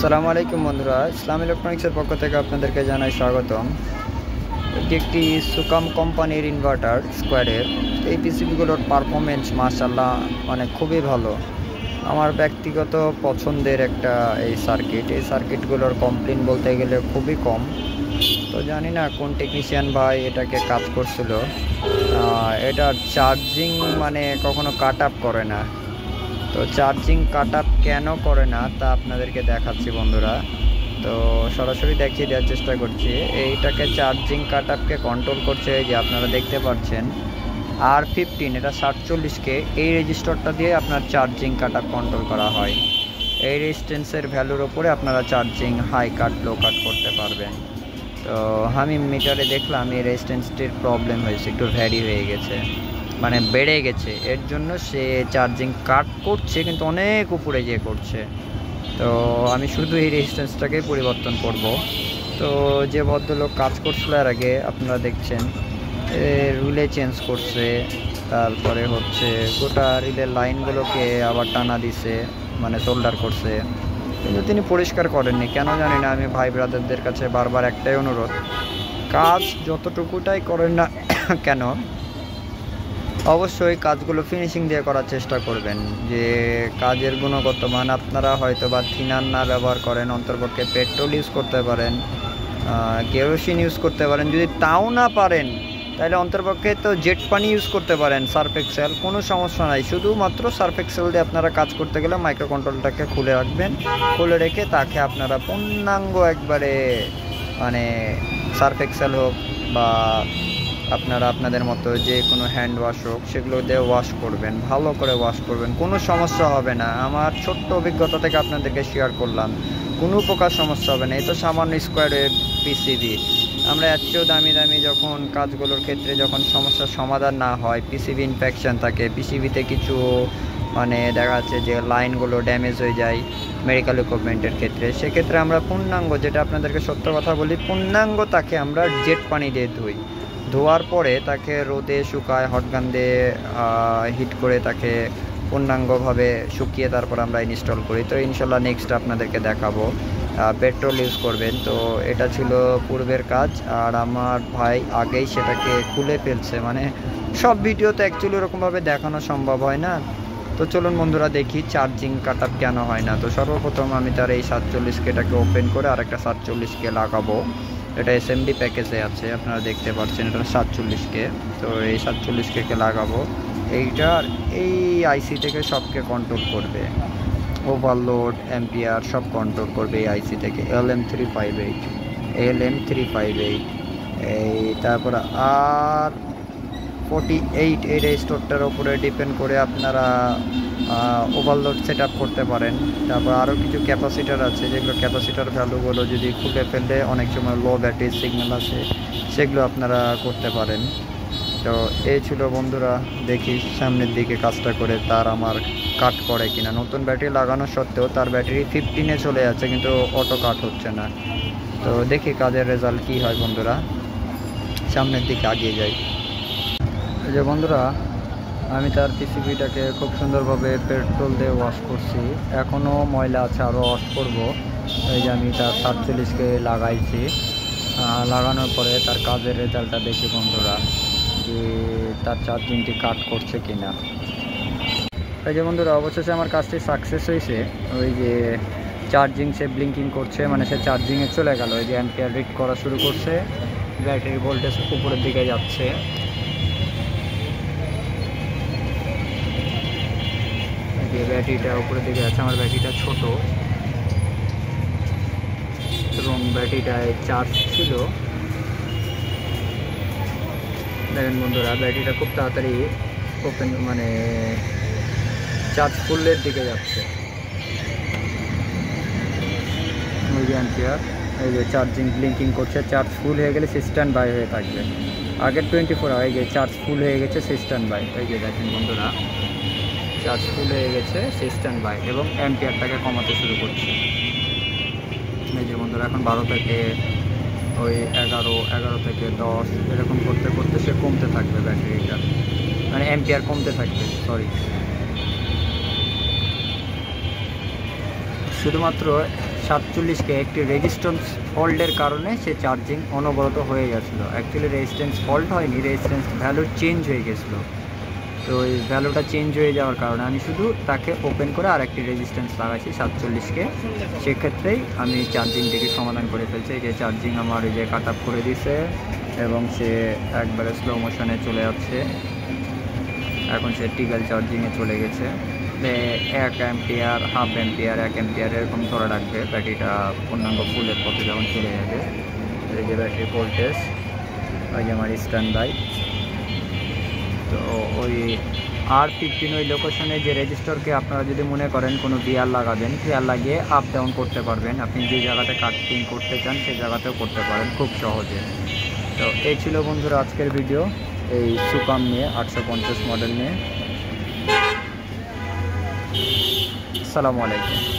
আসসালামু আলাইকুম বন্ধুরা, ইসলাম ইলেকট্রনিক্সের পক্ষ থেকে আপনাদেরকে জানাই স্বাগতম। এটি একটি সুকাম কোম্পানির ইনভার্টার স্কোয়ারের। এই পিসিবিগুলোর পারফরমেন্স মাশাআল্লাহ মানে খুবই ভালো। আমার ব্যক্তিগত পছন্দের একটা এই সার্কিটগুলোর কমপ্লেন বলতে গেলে খুবই কম। তো জানি না কোন টেকনিশিয়ান ভাই এটাকে কাজ করছিল। এটার চার্জিং মানে কখনো কাট আপ করে না। তো চার্জিং কাট আপ কেন করে না তা আপনাদেরকে দেখাচ্ছি বন্ধুরা। তো সরাসরি দেখিয়ে দেওয়ার চেষ্টা করছি। এইটাকে চার্জিং কাট আপকে কন্ট্রোল করছে, এই যে আপনারা দেখতে পাচ্ছেন R15, এটা 47K। এই রেজিস্টারটা দিয়ে আপনার চার্জিং কাট আপ কন্ট্রোল করা হয়। এই রেজিস্ট্যান্সের ভ্যালুর ওপরে আপনারা চার্জিং হাই কাট লো কাট করতে পারবেন। তো আমি মিটারে দেখলাম এই রেজিস্ট্যান্সটির প্রবলেম হয়েছে, একটু ভ্যারি হয়ে গেছে, মানে বেড়ে গেছে। এর জন্য সে চার্জিং কাট করছে, কিন্তু অনেক উপরে গিয়ে করছে। তো আমি শুধু এই রেজিস্ট্যান্সটাকেই পরিবর্তন করব। তো যে ভদ্রলোক কাজ করছিল এর আগে আপনারা দেখছেন, রিলে চেঞ্জ করছে, তারপরে হচ্ছে গোটা রিলের লাইনগুলোকে আবার টানা দিছে, মানে সোল্ডার করছে, কিন্তু তিনি পরিষ্কার করেননি। কেন জানি না। আমি ভাই ব্রাদারদের কাছে বারবার একটাই অনুরোধ, কাজ যতটুকুটাই করেন না কেন অবশ্যই কাজগুলো ফিনিশিং দিয়ে করার চেষ্টা করবেন। যে কাজের গুণগত মান, আপনারা হয়তো বা থিনার না ব্যবহার করেন, অন্তর্পক্ষে পেট্রোল ইউজ করতে পারেন, কেরোসিন ইউজ করতে পারেন। যদি তাও না পারেন তাহলে অন্তর্পক্ষে তো জেট পানি ইউজ করতে পারেন, সার্ফ এক্সেল, কোনো সমস্যা নাই। শুধুমাত্র সার্ফ এক্সেল দিয়ে আপনারা কাজ করতে গেলে মাইক্রো কন্ট্রোলটাকে খুলে রাখবেন। খুলে রেখে তাকে আপনারা পূর্ণাঙ্গ একবারে মানে সার্ফ এক্সেল হোক বা আপনারা আপনাদের মতো যে কোনো হ্যান্ড ওয়াশ হোক, সেগুলো দিয়ে ওয়াশ করবেন, ভালো করে ওয়াশ করবেন, কোনো সমস্যা হবে না। আমার ছোট্ট অভিজ্ঞতা থেকে আপনাদেরকে শেয়ার করলাম, কোনো প্রকার সমস্যা হবে না। এই তো সামান্য স্কোয়ারের পিসিবি, আমরা এত দামি দামি যখন কাজগুলোর ক্ষেত্রে যখন সমস্যার সমাধান না হয়, পিসিবি ইনফেকশান থাকে, পিসিবিতে কিছু মানে দেখা যাচ্ছে যে লাইনগুলো ড্যামেজ হয়ে যায় মেডিকেল ইকুইপমেন্টের ক্ষেত্রে, সেক্ষেত্রে আমরা পূর্ণাঙ্গ, যেটা আপনাদেরকে সত্য কথা বলি, পূর্ণাঙ্গ তাকে আমরা জেট পানি দিয়ে ধুই। ধোয়ার পরে তাকে রোদে শুকায়, হটগান দিয়ে হিট করে তাকে পূর্ণাঙ্গভাবে শুকিয়ে তারপর আমরা ইনস্টল করি। তো ইনশাল্লাহ নেক্সট আপনাদেরকে দেখাবো। পেট্রোল ইউজ করবেন। তো এটা ছিল পূর্বের কাজ, আর আমার ভাই আগেই সেটাকে খুলে ফেলছে। মানে সব ভিডিওতে অ্যাকচুয়ালি ওরকমভাবে দেখানো সম্ভব হয় না। তো চলুন বন্ধুরা দেখি চার্জিং কাট আপ কেন হয় না। তো সর্বপ্রথম আমি তার এই 47Kটাকে ওপেন করে আরেকটা 47K লাগাবো। এটা এসএমডি প্যাকেজে আছে, আপনারা দেখতে পাচ্ছেন, এটা 47K। তো এই 47K লাগাবো। এইটার এই আইসি থেকে সবকে কন্ট্রোল করবে, ওভারলোড, অ্যাম্পিয়ার সব কন্ট্রোল করবে এই আইসি থেকে। LM358 এই তারপর R48 এই রেজিস্টারটার উপরে ডিপেন্ড করে আপনারা ওভারলোড সেট আপ করতে পারেন। তারপর আরও কিছু ক্যাপাসিটার আছে, যেগুলো ক্যাপাসিটার ভ্যালুগুলো যদি খুলে ফেললে অনেক সময় লো ব্যাটারি সিগন্যাল আসে, সেগুলো আপনারা করতে পারেন। তো এই ছিল বন্ধুরা, দেখি সামনের দিকে কাজটা করে তার আমার কাট করে কিনা। নতুন ব্যাটারি লাগানো সত্ত্বেও তার ব্যাটারি 15-এ চলে যাচ্ছে, কিন্তু অটো কাট হচ্ছে না। তো দেখি কাজের রেজাল্ট কী হয় বন্ধুরা, সামনের দিকে আগিয়ে যাই। এই যে বন্ধুরা, আমি তার পিসিবিটাকে খুব সুন্দরভাবে পেট্রোল দিয়ে ওয়াশ করছি, এখনও ময়লা আছে, আরও ওয়াশ করব। এই যে আমি তার 47K লাগাইছি। লাগানোর পরে তার কাজের রেজাল্টটা দেখি বন্ধুরা, যে তার চার্জিংটি কাট করছে কিনা। এই যে বন্ধুরা, অবশেষে আমার কাজটি সাকসেস হয়েছে। ওই যে চার্জিং সে ব্লিঙ্কিং করছে, মানে সে চার্জিংয়ে চলে গেল। এই যে অ্যাম্পিয়ার রিড করা শুরু করছে, ব্যাটারির ভোল্টেজ উপরের দিকে যাচ্ছে। ব্যাটারিটা উপরের দিকে আছে, আমার ব্যাটারিটা ছোট এবং ব্যাটারিটায় চার্জ ছিল। দেখেন বন্ধুরা, ব্যাটারিটা খুব তাড়াতাড়ি ওপেন, মানে চার্জ ফুলের দিকে যাচ্ছে। ওই যে অ্যাম্পিয়ার, এই যে চার্জিং ব্লিঙ্কিং করছে। চার্জ ফুল হয়ে গেলে সে স্ট্যান্ড বাই হয়ে থাকবে। আগের 24 আওয়ার, এই যে চার্জ ফুল হয়ে গেছে, সে স্ট্যান্ড বাই। এই যে দেখেন বন্ধুরা, চার্জ ফুল হয়ে গেছে, সে স্ট্যান্ড বাই এবং অ্যাম্পিয়ারটাকে কমাতে শুরু করছে। এই যে বন্ধুরা, এখন 12 থেকে ওই 11 থেকে 10 এরকম করতে করতে সে কমতে থাকবে ব্যাটারিটা, মানে অ্যাম্পিয়ার কমতে থাকবে, শুধুমাত্র 47K একটি রেজিস্ট্যান্স ফল্টের কারণে সে চার্জিং অনবরত হয়ে গেছিলো। অ্যাকচুয়ালি রেজিস্ট্যান্স ফল্ট হয়নি, রেজিস্ট্যান্স ভ্যালু চেঞ্জ হয়ে গেছিলো। তো এই ভ্যালুটা চেঞ্জ হয়ে যাওয়ার কারণে আমি শুধু তাকে ওপেন করে আরেকটি রেজিস্ট্যান্স লাগাইছি 47K। সেক্ষেত্রেই আমি চার্জিংটিকে সমাধান করে ফেলছি। এই যে চার্জিং আমার এই যে কাট আপ করে দিছে এবং সে একবারে স্লো মোশনে চলে যাচ্ছে। এখন সে টিগল চার্জিংয়ে চলে গেছে। 1 অ্যাম্পিয়ার, হাফ অ্যাম্পিয়ার, 1 অ্যাম্পিয়ার এরকম ধরে রাখবে ব্যাটারিটা পূর্ণাঙ্গ ফুলের পথে যখন চলে যাবে। এই যে ব্যাটারি ভোল্টেজ, ওই যে আমার স্ট্যান্ড বাই। তো ওই R15 ওই লোকেশনে যে রেজিস্টারকে আপনারা যদি মনে করেন কোনো গিয়ার লাগাবেন, গিয়ার লাগিয়ে আপ ডাউন করতে পারবেন। আপনি যে জায়গাতে কাটিং করতে চান সেই জায়গাতেও করতে পারেন খুব সহজে। তো এই ছিল বন্ধুরা আজকের ভিডিও এই সুকাম নিয়ে, 850 মডেল নিয়ে। আসসালামু আলাইকুম।